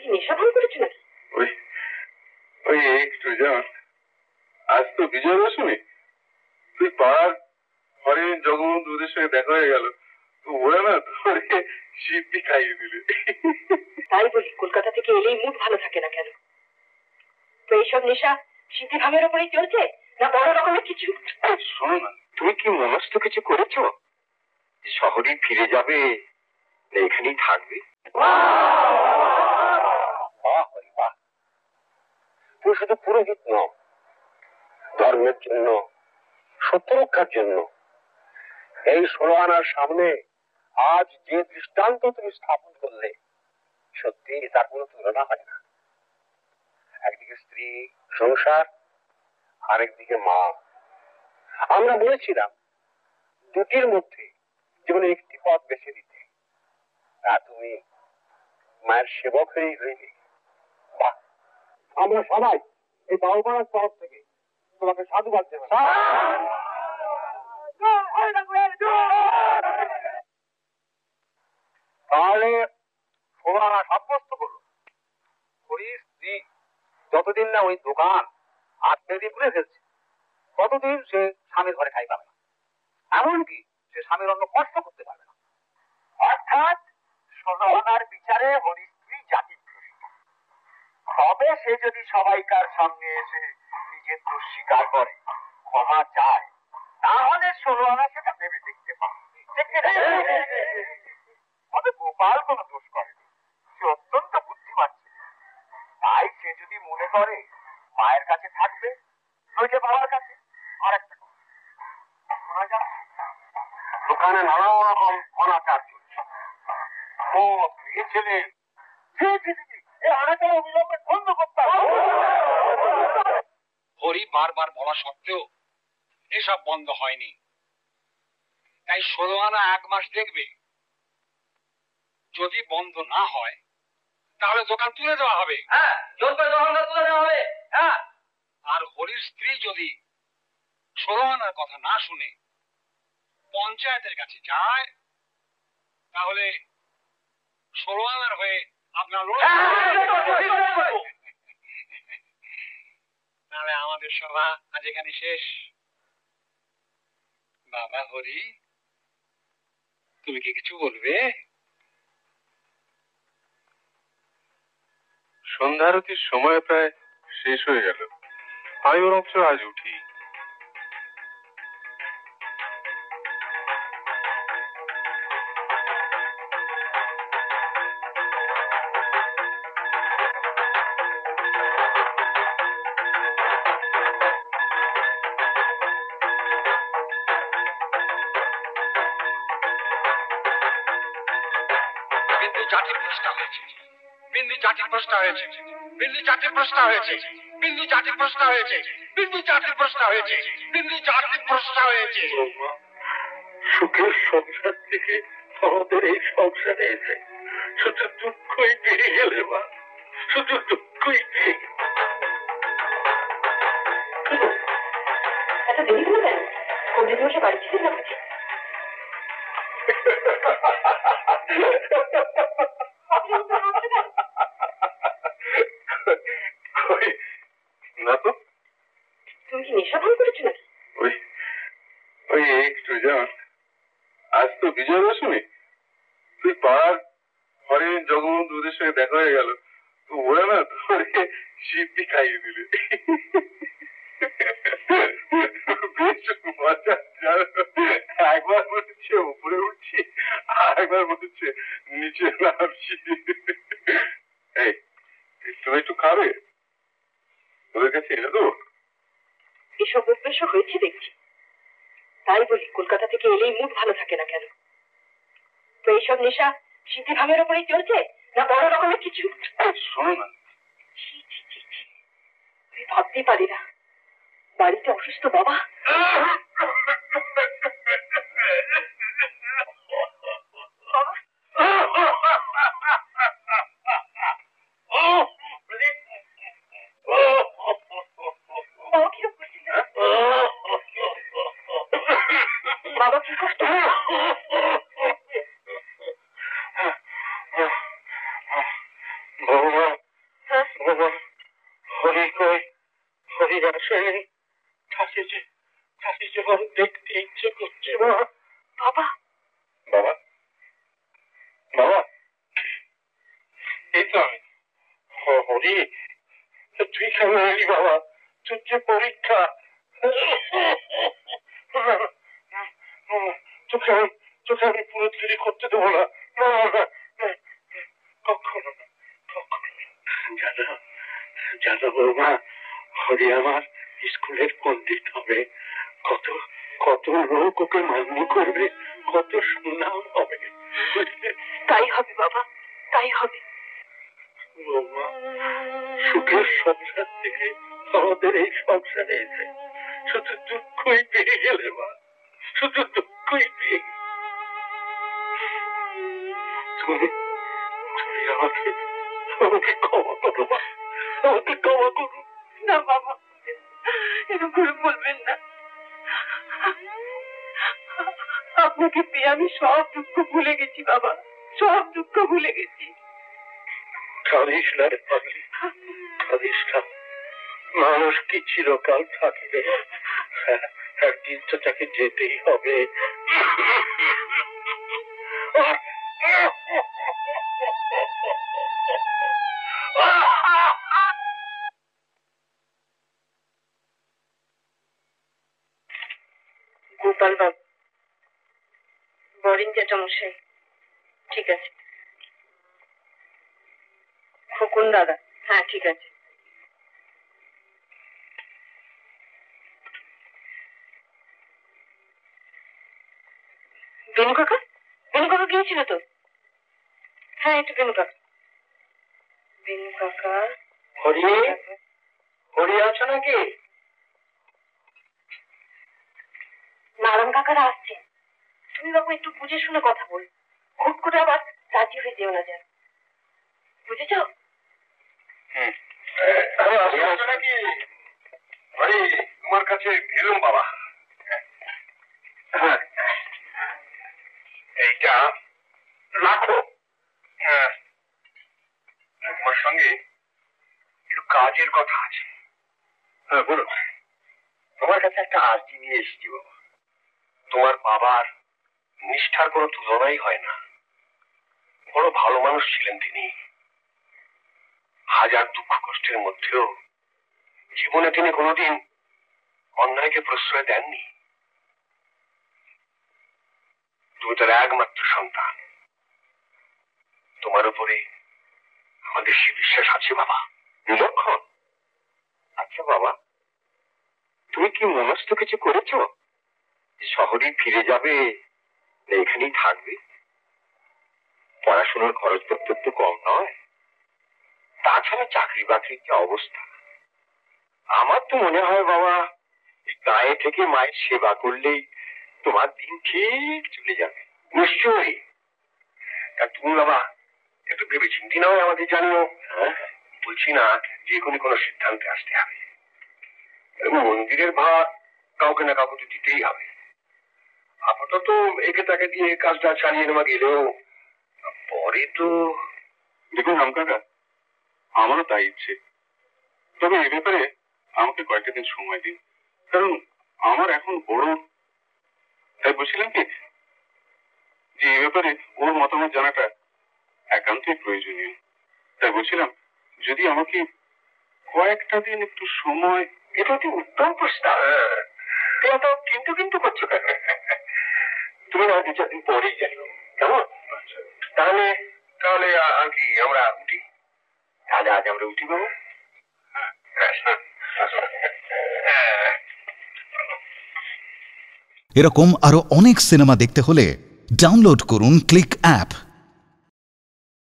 কি নেশা ভান করেছো নাকি? ওই ওই একটু জান, আজ তো বিজয় দশমী, তুই পাড়ার হরিণ জগবন্ধু ওদের সঙ্গে দেখা হয়ে গেল, ওরা না ধরে সিদ্ধি খাইয়ে দিলে। তাই বলি কলকাতা থেকে এলেই মুড ভালো থাকে না কেন? তো এইসব নেশা সিদ্ধি ভাবের উপরেই চলছে না বড় রকমের কিছু? শোনো না, তুমি কি মনস্থ কিছু করেছো শহরে ফিরে যাবে না এখানেই থাকবে? তুই শুধু পুরোহিত নও, ধর্মের জন্য, সত্য রক্ষার জন্য এই 16 আনার সামনে আজ যে দৃষ্টান্ত তুমি স্থাপন করলে, সত্যি তার কোনো তুলনা হয় না। একদিকে স্ত্রী সংসার, আরেকদিকে মা। আমরা বলেছিলাম দুটির মধ্যে জীবনে একটি পথ বেছে দিতে, তা তুমি মায়ের সেবক হয়েই রইলে। আমরা সবাই এই বাউপাড়ার তরফ থেকে তোমাকে সাধুবাদ দেব। তাহলে 16 আনা সাব্যস্ত করলো হরির স্ত্রী যতদিন না ওই দোকান আত্মীয় দিয়ে খুলে ফেলছে, ততদিন সে স্বামীর ঘরে খাই পাবে না, এমনকি সে স্বামীর অন্য কষ্ট করতে পারবে না। অর্থাৎ 16 আনার বিচারে হরির স্ত্রী জাতিভ্রষ্ট। তবে সে যদি সবাইকার সামনে এসে নিজের দোষ স্বীকার করে, ক্ষমা চায়, তাহলে 16 আনা সেটা ভেবে দেখতে পারে। তবে গোপাল কোনো দোষ করেনি, সে অত্যন্ত বুদ্ধিমান ছিল। তাই সে যদি মনে করে মায়ের কাছে থাকবে, নইলে বাবার কাছে। আর একটা শোনা যাচ্ছে দোকানে নানা রকম অনাচার চলছে, মদ, মেয়ে ছেলে। অবিলম্বে বন্ধ করতে হবে। হরি বারবার বলা সত্ত্বেও এসব বন্ধ হয়নি। তাই 16 আনা 1 মাস দেখবে, যদি বন্ধ না হয় তাহলে দোকান তুলে দেওয়া হবে। হ্যাঁ, জোর করে দোকানটা তুলে দেওয়া হবে। হ্যাঁ, আর হরির স্ত্রী যদি 16 আনার কথা না শুনে পঞ্চায়েতের কাছে যায়, তাহলে 16 আনার হয়ে আপনার তাহলে আমাদের সভা আজ এখানে শেষ। বাবা হরি, তুমি কি কিছু বলবে? সন্ধ্যারতির সময় প্রায় শেষ হয়ে গেল, আমি বরঞ্চ আজ উঠি। বিন্দু জাতির প্রশ্ন হয়েছে, বিন্দু জাতির প্রশ্ন হয়েছে, বিন্দু জাতির প্রশ্ন হয়েছে, বিন্দু জাতির প্রশ্ন হয়েছে, বিন্দু জাতির প্রশ্ন হয়েছে, বিন্দু জাতির প্রশ্ন হয়েছে। সুখের সংসার থেকে আমাদের এই সংসারে এসে শুধু দুঃখই পেয়ে গেলে মা, শুধু দুঃখই পেয়ে গেলে। এত দেরি হলো কেন? কবি বসে বাড়ি ছিলেন না বুঝি? না তো। তুমি কি নেশা ভান করেছো নাকি? ওই ওই একটু জান, আজ তো বিজয় দশমী, তুই পাড়ার হরিণ জগবন্ধু ওদের সঙ্গে দেখা হয়ে গেল, ওরা না ধরে সিদ্ধি খাইয়ে দিলে। বেশ মজা, একবার মনে হচ্ছে উপরে উঠছি, আর একবার মনে হচ্ছে নিচে নামছি। এই তুমি একটু খাবে? ওদের কাছে এনে দেবো? এসব অভ্যেস হয়েছে দেখছি। তাই বলি কলকাতা থেকে এলেই মুড ভালো থাকে না কেন? তো এইসব নেশা সিদ্ধি ভাবের উপরেই চলছে না বড় রকমের কিছু? শোনো না, আমি ভাবতেই পারি না বাড়িতে অসুস্থ বাবা। বাবা কি কষ্ট? ভগবান বাড়ি আসেনি, তাকে যখন দেখতে ইচ্ছে করছে মা। বাবা বাবা, বাবা, এই তো আমি। হরি, তুই কেন এলি বাবা? তোর যে পরীক্ষা, তোকে আমি পুরোপুরি করতে দেবো না, কখনো না, কখনো না। জানো বৌমা, হরি আমার স্কুলের পণ্ডিত হবে, কত কত লোক ওকে মান্য করবে, কত সুনাম হবে। তাই হবে বাবা, তাই হবে। বৌমা, সুখের সংসার থেকে আমাদের এই সংসারে এসে শুধু দুঃখই পেয়ে গেলে মা, শুধু দুঃখই পেয়ে গেলে। তুমি আমাকে ক্ষমা করো মা, আমাকে ক্ষমা করো। না বাবা, এরকম করে বলবেন না। আপনাকে পেয়ে আমি সব দুঃখ ভুলে গেছি বাবা, সব দুঃখ ভুলে গেছি। কাঁদিস না রে পাগলি, কাঁদিস না। মানুষ কি চিরকাল থাকবে? একদিন তো তাকে যেতেই হবে। গোপাল বাবু, বরেন জ্যাঠামশাই, ঠিক আছে। খোকন দাদা, হ্যাঁ ঠিক আছে। বেনু কাকা, বেনু কাকা গিয়েছিল তো? হ্যাঁ একটু বেনু কাকা। বেনু কাকা, হরি, হরি আছো নাকি? নারায়ণ কাকারা আসছে। তুমি বাবু একটু বুঝে শুনে কথা বল, হুট করে আবার রাজি হয়ে যেও না যেন, বুঝেছ? নাকি? হরি, তোমার কাছে এলুম বাবা। হ্যাঁ, এইটা রাখো। তোমার সঙ্গে একটু কাজের কথা আছে। হ্যাঁ বলো। তোমার কাছে একটা আর্জি নিয়ে এসেছি বাবা। তোমার বাবার নিষ্ঠার কোনো তুলনাই হয় না, বড় ভালো মানুষ ছিলেন তিনি। হাজার দুঃখ কষ্টের মধ্যেও জীবনে তিনি কোনোদিন অন্যায়কে প্রশ্রয় দেননি। তুমি তার একমাত্র সন্তান, তোমার উপরে আমাদের সে বিশ্বাস আছে বাবা। লক্ষণ, আচ্ছা বাবা, তুমি কি মনস্থ কিছু করেছো? শহরে ফিরে যাবে না এখানেই থাকবে? পড়াশোনার খরচপত্র তো কম নয়, তাছাড়া চাকরি বাকরির যে অবস্থা, আমার তো মনে হয় বাবা এই গায়ে থেকে মায়ের সেবা করলেই তোমার দিন ঠিক চলে যাবে। নিশ্চয়ই। তা তুমি বাবা একটু ভেবে চিন্তি নাও, আমাদের জানিও। বলছি না যে কোনো সিদ্ধান্তে আসতে হবে। মন্দিরের ভার কাউকে না কাউকে তো দিতেই হবে। আপাতত একে তাকে দিয়ে কাজটা চালিয়ে নেওয়া গেলেও পরে তো। দেখুন রাম কাকা, আমারও তাই ইচ্ছে, তবে এ ব্যাপারে আমাকে কয়েকটা দিন সময় দিন, কারণ আমার এখন বড়। তাই বলছিলাম কি যে এ ব্যাপারে ওর মতামত জানাটা একান্তই প্রয়োজনীয়। তাই বলছিলাম যদি আমাকে কয়েকটা দিন একটু সময়। এটা তো উত্তম প্রস্তাব, তো কিন্তু কিন্তু করছো কেন? তুমি না 2-4 দিন পরেই জানো, কেমন? তাহলে তাহলে আর কি আমরা উঠি? তাহলে আজ আমরা উঠি বাবু। এরকম আরো অনেক সিনেমা দেখতে হলে ডাউনলোড করুন ক্লিক অ্যাপ।